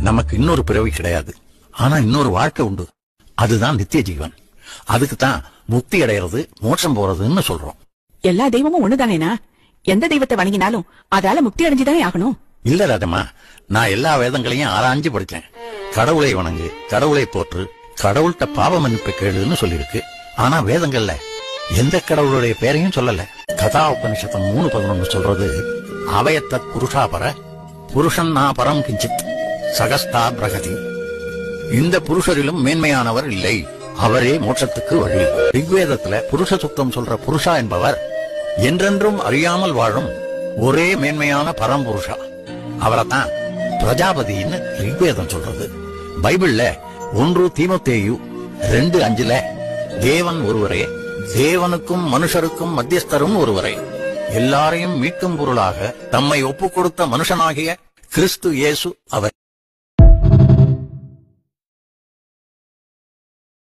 நமக்கு இன்னொரு பிறவி கிடையாது. ஆனா இன்னொரு வாழ்க்கை உண்டு. அதுதான் நித்திய ஜீவன். அதுக்கு தான் முக்தி அடைகிறது, மோட்சம் போறதுன்னு சொல்றோம். எல்லா தெய்வமும் ஒண்ணுதானேனா? எந்த தெய்வத்தை வணங்கினாலும் அதால முக்தி அடைஞ்சுதானே ஆகணும். இல்ல ராஜம்மா, நான் எல்லா வேதங்களையும் ஆராய்ஞ்சு படிச்சேன். கடவுளை வணங்கு, கடவுளை போற்று, கடவுள்கிட்ட பாவ மன்னிப்பு கேளுன்னு சொல்லிருக்கு. ஆனா வேதங்கள்ல எந்த கடவுளுடைய பேரையும் சொல்லல. கதா உபனிஷத்தம் 3:11 சொல்றது, அவயத்த புருஷாபர புருஷன் நா பரம் கிஞ்சித் சகஸ்தா பிரகதி. இந்த புருஷரிலும் மேன்மையானவர் இல்லை, அவரே மோட்சத்துக்கு வழி. ரிக்வேதத்துல புருஷ சுத்தம் சொல்ற புருஷா என்பவர் என்றென்றும் அறியாமல் வாழும் ஒரே மேன்மையான பரம்புருஷா. அவரைத்தான் பிரஜாபதினு ரிக்வேதம் சொல்றது. பைபிள்ல 1 தீமோத்தேயு 2:5 தேவன் ஒருவரே, தேவனுக்கும் மனுஷருக்கும் மத்தியஸ்தரும் ஒருவரே, எல்லாரையும் மீட்கும் பொருளாக தம்மை ஒப்புக் கொடுத்த மனுஷனாகிய கிறிஸ்து இயேசு அவர்.